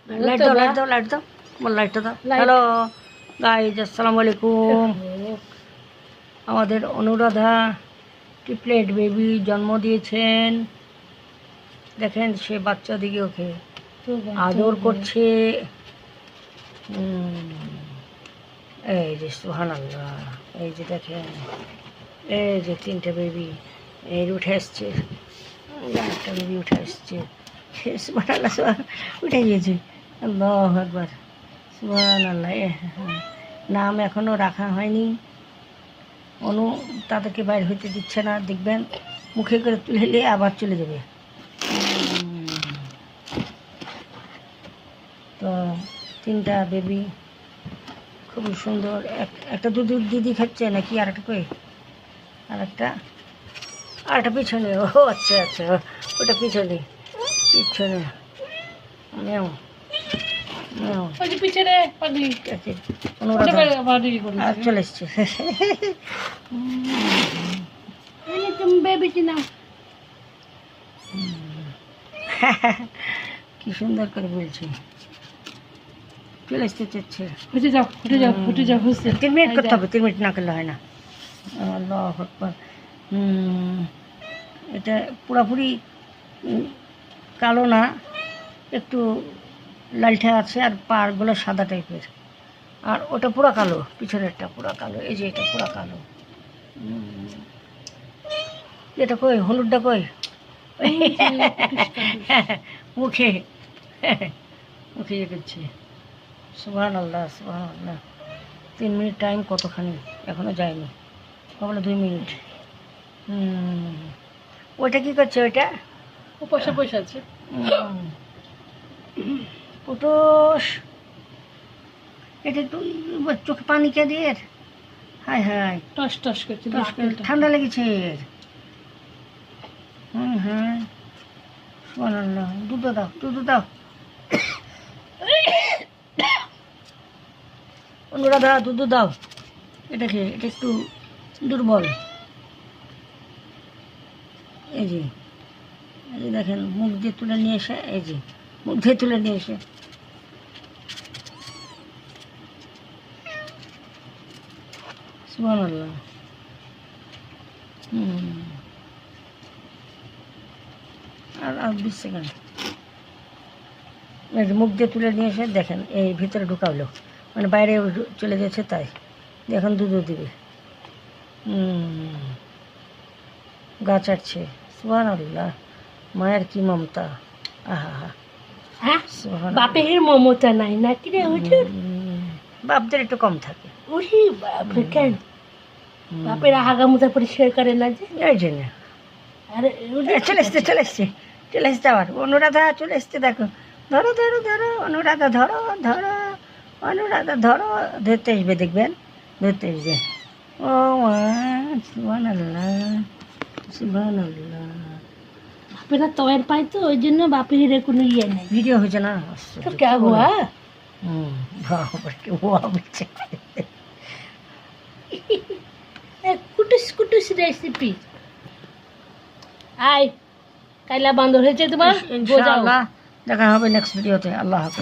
Light দাও light দাও light দাও, আমার লাইটটা দাও। হ্যালো গাইজ, আসসালামু আলাইকুম। আমাদের অনুরাধা ট্রিপলেট বেবি জন্ম দিয়েছেন। দেখেন সে বাচ্চা দিকে ওকে আদর করছে। এই যে সুবহানাল্লাহ, এই যে দেখেন, এই যে তিনটা বেবি এই উঠে আসছে, একটা বেবি উঠে আসছে। সুবহানাল্লাহ, উঠে গিয়েছে। আল্লাহু আকবার, সুবহানাল্লাহ। নাম এখনও রাখা হয়নি। অনু তাদেরকে বাইরে হইতে দিচ্ছে না, দেখবেন মুখে করে তুলে নিয়ে আবার চলে যাবে। তো তিনটা বেবি খুবই সুন্দর। একটা দুধ দিদি খাচ্ছে নাকি, আর একটা কই, আর একটা পিছনে। ও আচ্ছা আচ্ছা, ওটা পিছনে পিছনে নেও নেও, পিছনে চলে এসছে। কি সুন্দর করে বলছি, চলে আসতে চাচ্ছে। উঠে যাও উঠে যাও উঠে যাও, 3 মিনিট করতে হবে, 3 মিনিট না করলে হয় না। আল্লাহু আকবার। এটা পুরোপুরি কালো না, একটু লালঠে আছে, আর পাড়গুলো সাদা টাইপের। আর ওটা পুরো কালো, পিছনেরটা পুরো কালো। এই যে এটা পুরো কালো। এটা কই, হলুদটা কই? মুখে মুখে ইয়ে করছে। সুবহানাল্লাহ সুবহানাল্লাহ। 3 মিনিট টাইম কতখানি, এখনো যায়নি, ভাবলো 2 মিনিট। ওইটা কি করছে? ওইটা পয়সা পয়সা আছে। পুটুস, এটা একটু চোখে পানি কে দিয়ে। হায় হায়, টস টস করছে, ঠান্ডা লেগেছে। হ্যাঁ, সুবহানাল্লাহ। দুধ দাও, দুধ দাও। অনুরাধা দুধ দাও। এটা একটু দুর্বল। এই যে দেখেন, মুখ দিয়ে তুলে নিয়ে এসে, এই যে মুখ দিয়ে তুলে নিয়ে এসে। সুবহানাল্লাহ। আর 20 সেকেন্ড। এই যে মুখ দিয়ে তুলে নিয়ে এসে দেখেন, এই ভিতরে ঢুকালো, মানে বাইরে চলে গেছে, তাই এখন দুধও দিবে। গা চাটছে। সুবহানাল্লাহ, মায়ের কি মমতা। আহা, বাপের মমতা নাই নাকি রে হুজুর? বাপদের একটু কম থাকে। ওরে বাপরে, কেন বাপের হাগামুতা পরিষ্কার করে না যে? এই জন্য। আরে চলে এসছে চলে এসছে চলে এসছে আবার। অনুরাধা চলে এসছে, দেখো। ধরো ধরো ধরো অনুরাধা, ধরো ধরো অনুরাধা, ধরো। ধরতে আসবে, দেখবেন ধরতে আসবে। ও মা, সুবহানাল্লাহ সুবহানাল্লাহ। বাপেরা তয়ের পায় তো, ওই জন্য বাপের কোনো ইয়ে নেই। ভিডিও হয়েছে না তো কে হুয়া? কুটুস কুটুস রেসিপি। আয়, কাইলা বান্দর হয়েছে তোমার। ইনশাআল্লাহ দেখা হবে নেক্সট ভিডিওতে। আল্লাহ হাফেজ।